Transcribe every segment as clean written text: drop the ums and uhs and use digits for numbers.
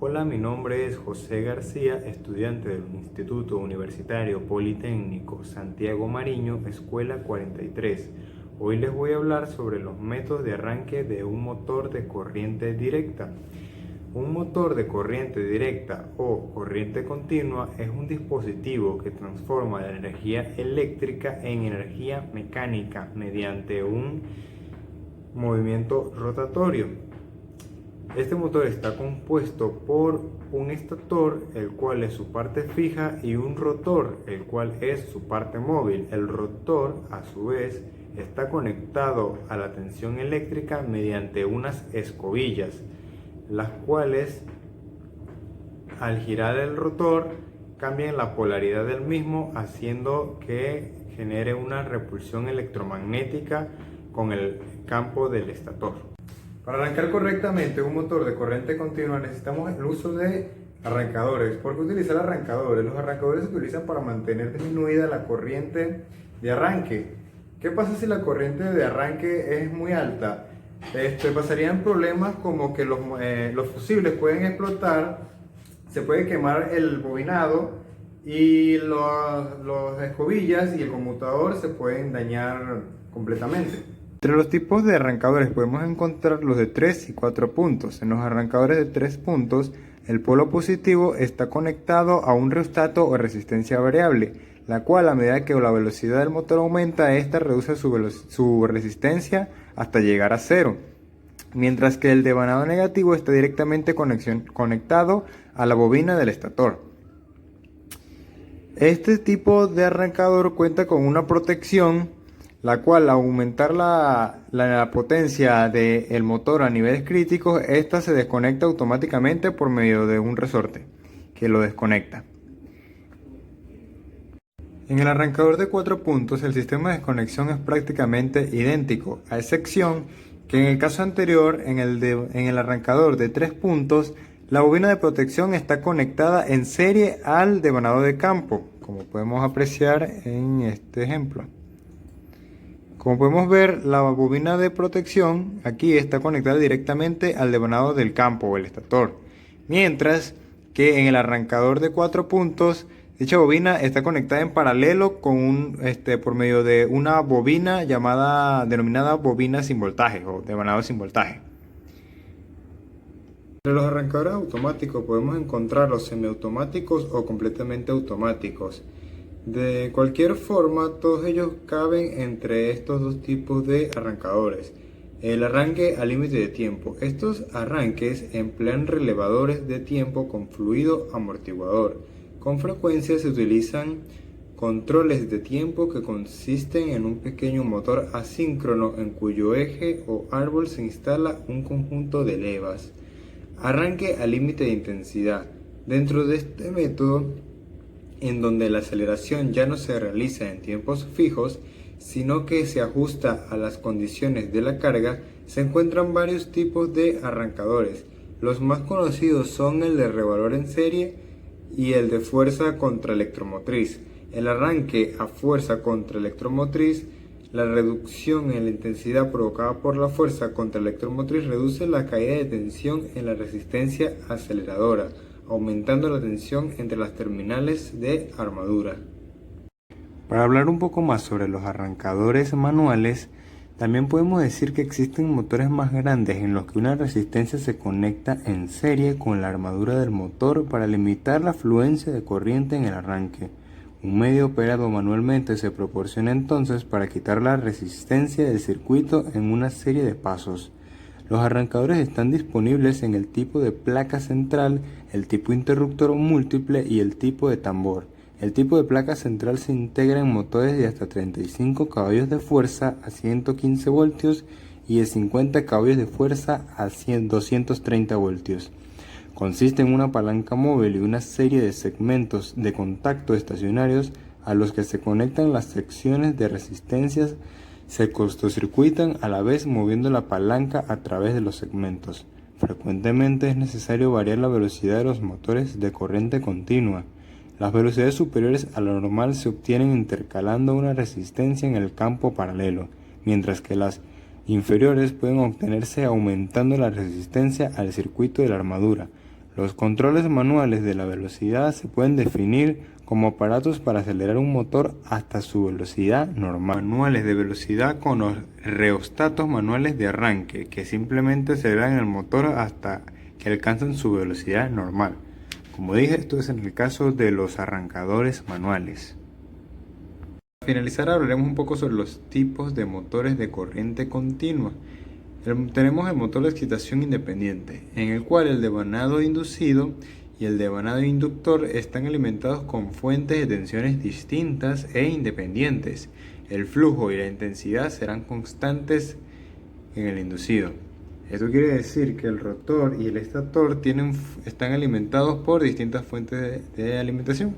Hola, mi nombre es José García, estudiante del Instituto Universitario Politécnico Santiago Mariño, Escuela 43. Hoy les voy a hablar sobre los métodos de arranque de un motor de corriente directa. Un motor de corriente directa o corriente continua es un dispositivo que transforma la energía eléctrica en energía mecánica mediante un movimiento rotatorio. Este motor está compuesto por un estator, el cual es su parte fija, y un rotor, el cual es su parte móvil. El rotor, a su vez, está conectado a la tensión eléctrica mediante unas escobillas, las cuales, al girar el rotor, cambian la polaridad del mismo, haciendo que genere una repulsión electromagnética con el campo del estator. Para arrancar correctamente un motor de corriente continua necesitamos el uso de arrancadores. ¿Por qué utilizar arrancadores? Los arrancadores se utilizan para mantener disminuida la corriente de arranque. ¿Qué pasa si la corriente de arranque es muy alta? Pasarían problemas como que los fusibles pueden explotar, se puede quemar el bobinado y las escobillas y el conmutador se pueden dañar completamente. Entre los tipos de arrancadores podemos encontrar los de 3 y 4 puntos. En los arrancadores de 3 puntos, el polo positivo está conectado a un rheostato o resistencia variable, la cual a medida que la velocidad del motor aumenta, esta reduce su resistencia hasta llegar a cero. Mientras que el devanado negativo está directamente conectado a la bobina del estator. Este tipo de arrancador cuenta con una protección, la cual al aumentar la potencia del motor a niveles críticos, esta se desconecta automáticamente por medio de un resorte que lo desconecta. En el arrancador de 4 puntos el sistema de desconexión es prácticamente idéntico, a excepción que en el caso anterior, en el arrancador de 3 puntos, la bobina de protección está conectada en serie al devanado de campo, como podemos apreciar en este ejemplo. Como podemos ver, la bobina de protección aquí está conectada directamente al devanado del campo o el estator, mientras que en el arrancador de 4 puntos, dicha bobina está conectada en paralelo con por medio de una bobina denominada bobina sin voltaje o devanado sin voltaje. Entre los arrancadores automáticos podemos encontrar los semiautomáticos o completamente automáticos. De cualquier forma, todos ellos caben entre estos dos tipos de arrancadores. El arranque al límite de tiempo. Estos arranques emplean relevadores de tiempo con fluido amortiguador. Con frecuencia se utilizan controles de tiempo que consisten en un pequeño motor asíncrono en cuyo eje o árbol se instala un conjunto de levas. Arranque al límite de intensidad. Dentro de este método, en donde la aceleración ya no se realiza en tiempos fijos, sino que se ajusta a las condiciones de la carga, se encuentran varios tipos de arrancadores. Los más conocidos son el de relevador en serie y el de fuerza contraelectromotriz. El arranque a fuerza contraelectromotriz, la reducción en la intensidad provocada por la fuerza contraelectromotriz reduce la caída de tensión en la resistencia aceleradora, aumentando la tensión entre las terminales de armadura. Para hablar un poco más sobre los arrancadores manuales, también podemos decir que existen motores más grandes en los que una resistencia se conecta en serie con la armadura del motor para limitar la fluencia de corriente en el arranque. Un medio operado manualmente se proporciona entonces para quitar la resistencia del circuito en una serie de pasos. Los arrancadores están disponibles en el tipo de placa central, el tipo interruptor múltiple y el tipo de tambor. El tipo de placa central se integra en motores de hasta 35 caballos de fuerza a 115 voltios y de 50 caballos de fuerza a 230 voltios. Consiste en una palanca móvil y una serie de segmentos de contacto estacionarios a los que se conectan las secciones de resistencias. Se cortocircuitan a la vez moviendo la palanca a través de los segmentos. Frecuentemente es necesario variar la velocidad de los motores de corriente continua. Las velocidades superiores a lo normal se obtienen intercalando una resistencia en el campo paralelo, mientras que las inferiores pueden obtenerse aumentando la resistencia al circuito de la armadura. Los controles manuales de la velocidad se pueden definir como aparatos para acelerar un motor hasta su velocidad normal. Manuales de velocidad con los rheostatos manuales de arranque, que simplemente aceleran el motor hasta que alcanzan su velocidad normal. Como dije, esto es en el caso de los arrancadores manuales. Para finalizar, hablaremos un poco sobre los tipos de motores de corriente continua. Tenemos el motor de excitación independiente, en el cual el devanado inducido y el devanado inductor están alimentados con fuentes de tensiones distintas e independientes. El flujo y la intensidad serán constantes en el inducido. Esto quiere decir que el rotor y el estator están alimentados por distintas fuentes de alimentación.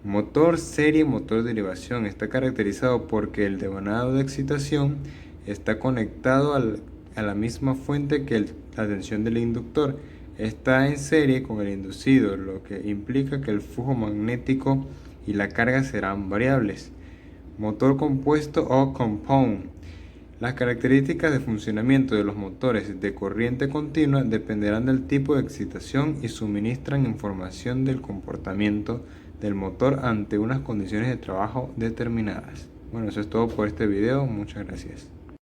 Motor serie, motor de derivación, está caracterizado porque el devanado de excitación está conectado a la misma fuente que la tensión del inductor. Está en serie con el inducido, lo que implica que el flujo magnético y la carga serán variables. Motor compuesto o compound. Las características de funcionamiento de los motores de corriente continua dependerán del tipo de excitación y suministran información del comportamiento del motor ante unas condiciones de trabajo determinadas. Bueno, eso es todo por este video. Muchas gracias.